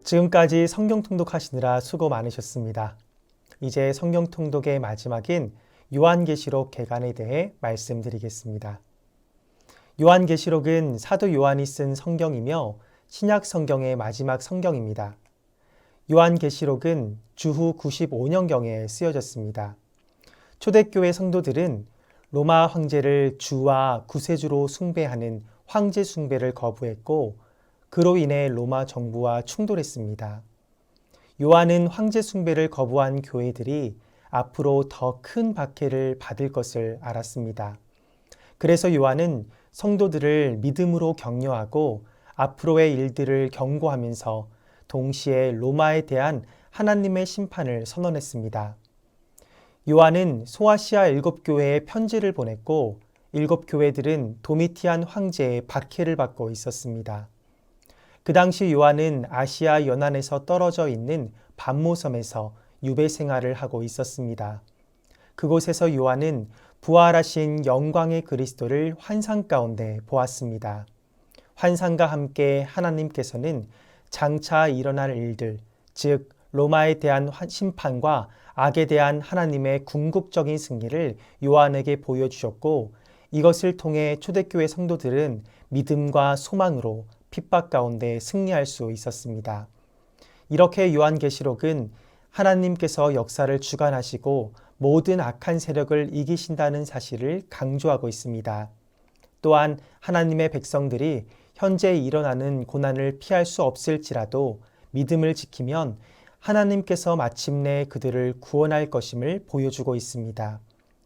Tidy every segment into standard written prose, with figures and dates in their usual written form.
지금까지 성경 통독하시느라 수고 많으셨습니다. 이제 성경 통독의 마지막인 요한계시록 개간에 대해 말씀드리겠습니다. 요한계시록은 사도 요한이 쓴 성경이며 신약 성경의 마지막 성경입니다. 요한계시록은 주후 95년경에 쓰여졌습니다. 초대교회 성도들은 로마 황제를 주와 구세주로 숭배하는 황제 숭배를 거부했고 그로 인해 로마 정부와 충돌했습니다. 요한은 황제 숭배를 거부한 교회들이 앞으로 더 큰 박해를 받을 것을 알았습니다. 그래서 요한은 성도들을 믿음으로 격려하고 앞으로의 일들을 경고하면서 동시에 로마에 대한 하나님의 심판을 선언했습니다. 요한은 소아시아 7교회에 편지를 보냈고 7교회들은 도미티안 황제의 박해를 받고 있었습니다. 그 당시 요한은 아시아 연안에서 떨어져 있는 반모섬에서 유배 생활을 하고 있었습니다. 그곳에서 요한은 부활하신 영광의 그리스도를 환상 가운데 보았습니다. 환상과 함께 하나님께서는 장차 일어날 일들, 즉 로마에 대한 심판과 악에 대한 하나님의 궁극적인 승리를 요한에게 보여주셨고 이것을 통해 초대교회 성도들은 믿음과 소망으로 핍박 가운데 승리할 수 있었습니다. 이렇게 요한계시록은 하나님께서 역사를 주관하시고 모든 악한 세력을 이기신다는 사실을 강조하고 있습니다. 또한 하나님의 백성들이 현재 일어나는 고난을 피할 수 없을지라도 믿음을 지키면 하나님께서 마침내 그들을 구원할 것임을 보여주고 있습니다.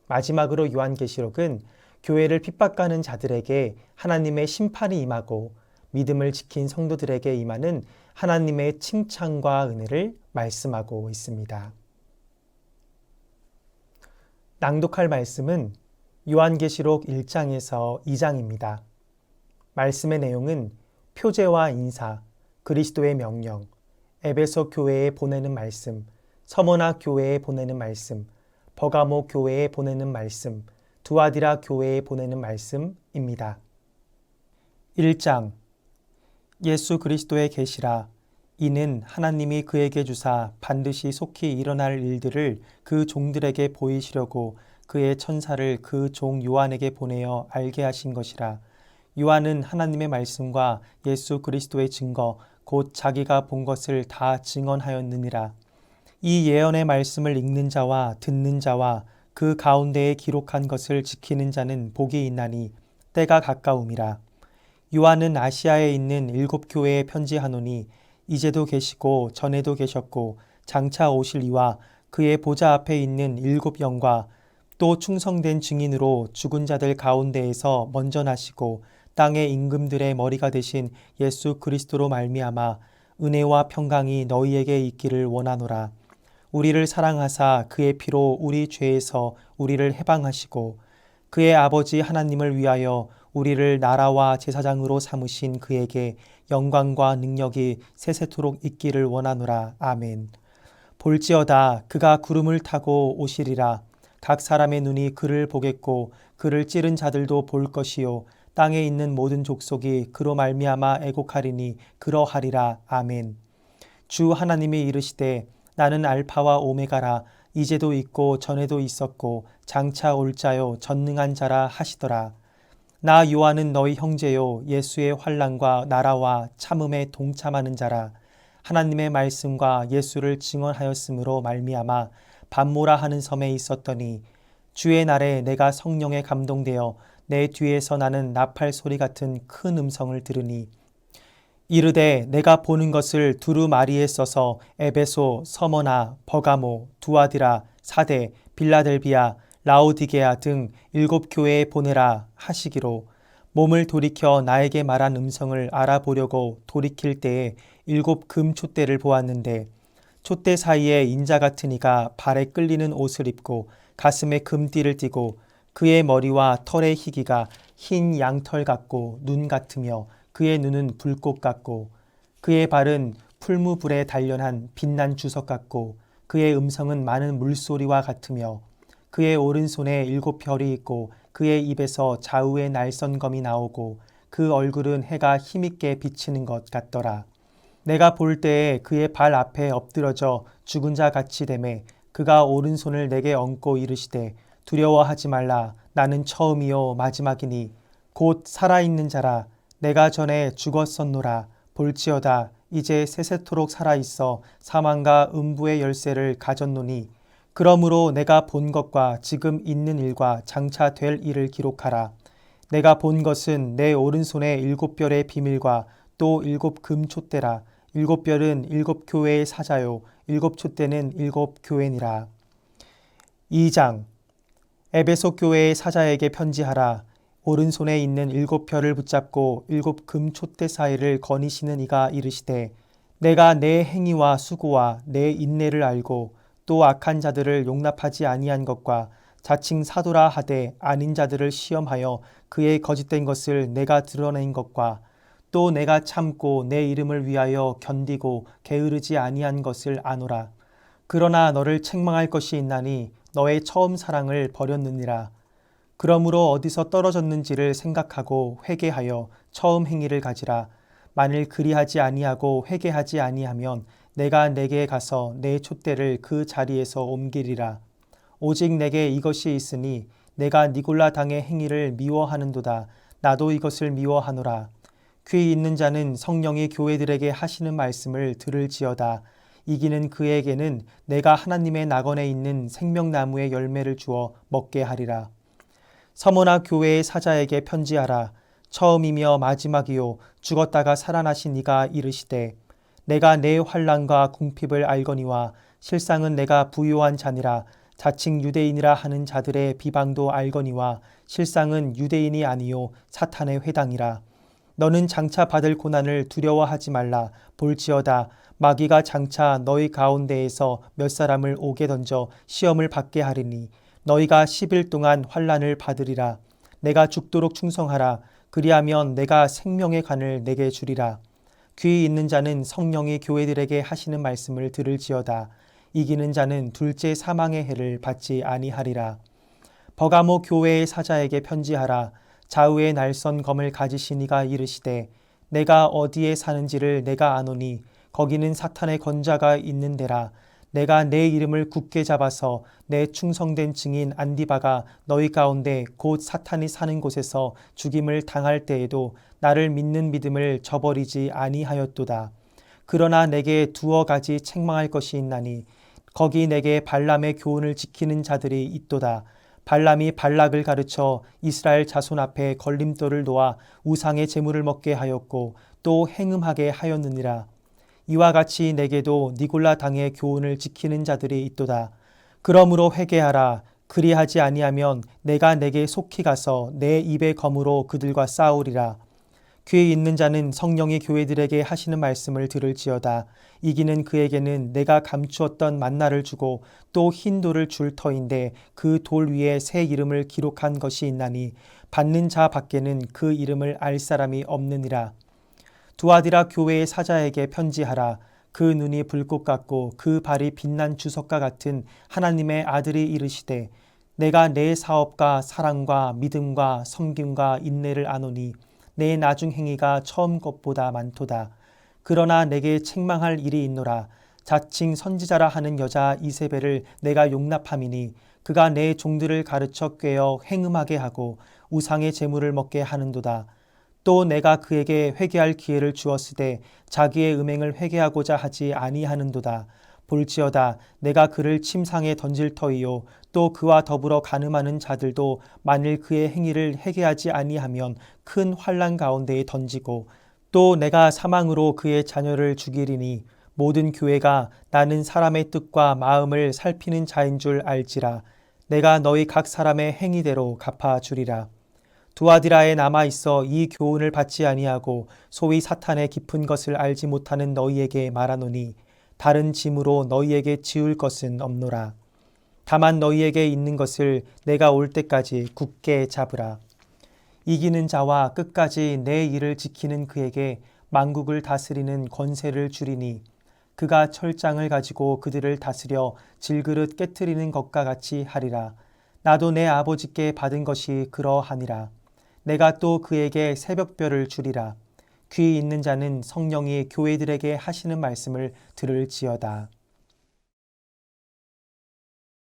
마지막으로 요한계시록은 교회를 핍박하는 자들에게 하나님의 심판이 임하고 믿음을 지킨 성도들에게 임하는 하나님의 칭찬과 은혜를 말씀하고 있습니다. 낭독할 말씀은 요한계시록 1장에서 2장입니다. 말씀의 내용은 표제와 인사, 그리스도의 명령, 에베소 교회에 보내는 말씀, 서모나 교회에 보내는 말씀, 버가모 교회에 보내는 말씀, 두아디라 교회에 보내는 말씀입니다. 1장 예수 그리스도의 계시라. 이는 하나님이 그에게 주사 반드시 속히 일어날 일들을 그 종들에게 보이시려고 그의 천사를 그 종 요한에게 보내어 알게 하신 것이라. 요한은 하나님의 말씀과 예수 그리스도의 증거 곧 자기가 본 것을 다 증언하였느니라. 이 예언의 말씀을 읽는 자와 듣는 자와 그 가운데에 기록한 것을 지키는 자는 복이 있나니 때가 가까움이라. 요한은 아시아에 있는 7교회에 편지하노니 이제도 계시고 전에도 계셨고 장차 오실 이와 그의 보좌 앞에 있는 7영과 또 충성된 증인으로 죽은 자들 가운데에서 먼저 나시고 땅의 임금들의 머리가 되신 예수 그리스도로 말미암아 은혜와 평강이 너희에게 있기를 원하노라. 우리를 사랑하사 그의 피로 우리 죄에서 우리를 해방하시고 그의 아버지 하나님을 위하여 우리를 나라와 제사장으로 삼으신 그에게 영광과 능력이 세세토록 있기를 원하노라. 아멘. 볼지어다 그가 구름을 타고 오시리라. 각 사람의 눈이 그를 보겠고 그를 찌른 자들도 볼 것이요 땅에 있는 모든 족속이 그로 말미암아 애곡하리니 그러하리라. 아멘. 주 하나님이 이르시되 나는 알파와 오메가라. 이제도 있고 전에도 있었고 장차 올 자요 전능한 자라 하시더라. 나 요한은 너희 형제요 예수의 환난과 나라와 참음에 동참하는 자라. 하나님의 말씀과 예수를 증언하였으므로 말미암아 반모라 하는 섬에 있었더니 주의 날에 내가 성령에 감동되어 내 뒤에서 나는 나팔 소리 같은 큰 음성을 들으니 이르되 내가 보는 것을 두루마리에 써서 에베소, 서머나, 버가모, 두아디라, 사데, 빌라델비아, 라오디게아 등 7교회에 보내라 하시기로 몸을 돌이켜 나에게 말한 음성을 알아보려고 돌이킬 때에 7 금촛대를 보았는데 촛대 사이에 인자 같은 이가 발에 끌리는 옷을 입고 가슴에 금띠를 띠고 그의 머리와 털의 희기가 흰 양털 같고 눈 같으며 그의 눈은 불꽃 같고 그의 발은 풀무불에 단련한 빛난 주석 같고 그의 음성은 많은 물소리와 같으며 그의 오른손에 7별이 있고 그의 입에서 좌우의 날선검이 나오고 그 얼굴은 해가 힘있게 비치는 것 같더라. 내가 볼 때에 그의 발 앞에 엎드러져 죽은 자 같이 되매 그가 오른손을 내게 얹고 이르시되 두려워하지 말라. 나는 처음이요 마지막이니 곧 살아있는 자라. 내가 전에 죽었었노라. 볼지어다 이제 세세토록 살아있어 사망과 음부의 열쇠를 가졌노니 그러므로 내가 본 것과 지금 있는 일과 장차 될 일을 기록하라. 내가 본 것은 내 오른손에 7별의 비밀과 또 7금촛대라. 7별은 7교회의 사자요 7촛대는 7교회니라. 2장 에베소 교회의 사자에게 편지하라. 오른손에 있는 7별을 붙잡고 7금촛대 사이를 거니시는 이가 이르시되 내가 내 행위와 수고와 내 인내를 알고 또 악한 자들을 용납하지 아니한 것과 자칭 사도라 하되 아닌 자들을 시험하여 그의 거짓된 것을 내가 드러낸 것과 또 내가 참고 내 이름을 위하여 견디고 게으르지 아니한 것을 아노라. 그러나 너를 책망할 것이 있나니 너의 처음 사랑을 버렸느니라. 그러므로 어디서 떨어졌는지를 생각하고 회개하여 처음 행위를 가지라. 만일 그리하지 아니하고 회개하지 아니하면 내가 내게 가서 내 촛대를 그 자리에서 옮기리라. 오직 내게 이것이 있으니 내가 니골라 당의 행위를 미워하는도다. 나도 이것을 미워하노라. 귀 있는 자는 성령이 교회들에게 하시는 말씀을 들을지어다. 이기는 그에게는 내가 하나님의 낙원에 있는 생명나무의 열매를 주어 먹게 하리라. 서머나 교회의 사자에게 편지하라. 처음이며 마지막이요 죽었다가 살아나신 이가 이르시되 내가 내 환난과 궁핍을 알거니와 실상은 내가 부요한 자니라. 자칭 유대인이라 하는 자들의 비방도 알거니와 실상은 유대인이 아니요 사탄의 회당이라. 너는 장차 받을 고난을 두려워하지 말라. 볼지어다 마귀가 장차 너희 가운데에서 몇 사람을 옥에 던져 시험을 받게 하리니 너희가 10일 동안 환난을 받으리라. 내가 죽도록 충성하라. 그리하면 내가 생명의 관을 내게 주리라. 귀 있는 자는 성령이 교회들에게 하시는 말씀을 들을지어다. 이기는 자는 둘째 사망의 해를 받지 아니하리라. 버가모 교회의 사자에게 편지하라. 좌우의 날선 검을 가지신 이가 이르시되 내가 어디에 사는지를 내가 아노니 거기는 사탄의 권자가 있는 데라. 내가 내 이름을 굳게 잡아서 내 충성된 증인 안디바가 너희 가운데 곧 사탄이 사는 곳에서 죽임을 당할 때에도 나를 믿는 믿음을 저버리지 아니하였도다. 그러나 내게 두어 가지 책망할 것이 있나니 거기 내게 발람의 교훈을 지키는 자들이 있도다. 발람이 발락을 가르쳐 이스라엘 자손 앞에 걸림돌을 놓아 우상의 제물을 먹게 하였고 또 행음하게 하였느니라. 이와 같이 내게도 니골라 당의 교훈을 지키는 자들이 있도다. 그러므로 회개하라. 그리하지 아니하면 내가 내게 속히 가서 내 입의 검으로 그들과 싸우리라. 귀 있는 자는 성령이 교회들에게 하시는 말씀을 들을지어다. 이기는 그에게는 내가 감추었던 만나를 주고 또 흰 돌을 줄 터인데 그 돌 위에 새 이름을 기록한 것이 있나니 받는 자 밖에는 그 이름을 알 사람이 없느니라. 두아디라 교회의 사자에게 편지하라. 그 눈이 불꽃 같고 그 발이 빛난 주석과 같은 하나님의 아들이 이르시되 내가 내 사업과 사랑과 믿음과 섬김과 인내를 아노니 내 나중 행위가 처음 것보다 많도다. 그러나 내게 책망할 일이 있노라. 자칭 선지자라 하는 여자 이세벨을 내가 용납함이니 그가 내 종들을 가르쳐 꿰어 행음하게 하고 우상의 제물을 먹게 하는도다. 또 내가 그에게 회개할 기회를 주었으되 자기의 음행을 회개하고자 하지 아니하는도다. 볼지어다 내가 그를 침상에 던질 터이요 또 그와 더불어 간음하는 자들도 만일 그의 행위를 회개하지 아니하면 큰 환난 가운데에 던지고 또 내가 사망으로 그의 자녀를 죽이리니 모든 교회가 나는 사람의 뜻과 마음을 살피는 자인 줄 알지라. 내가 너희 각 사람의 행위대로 갚아주리라. 두아디라에 남아있어 이 교훈을 받지 아니하고 소위 사탄의 깊은 것을 알지 못하는 너희에게 말하노니 다른 짐으로 너희에게 지울 것은 없노라. 다만 너희에게 있는 것을 내가 올 때까지 굳게 잡으라. 이기는 자와 끝까지 내 일을 지키는 그에게 만국을 다스리는 권세를 주리니 그가 철장을 가지고 그들을 다스려 질그릇 깨트리는 것과 같이 하리라. 나도 내 아버지께 받은 것이 그러하니라. 내가 또 그에게 새벽별을 주리라. 귀 있는 자는 성령이 교회들에게 하시는 말씀을 들을지어다.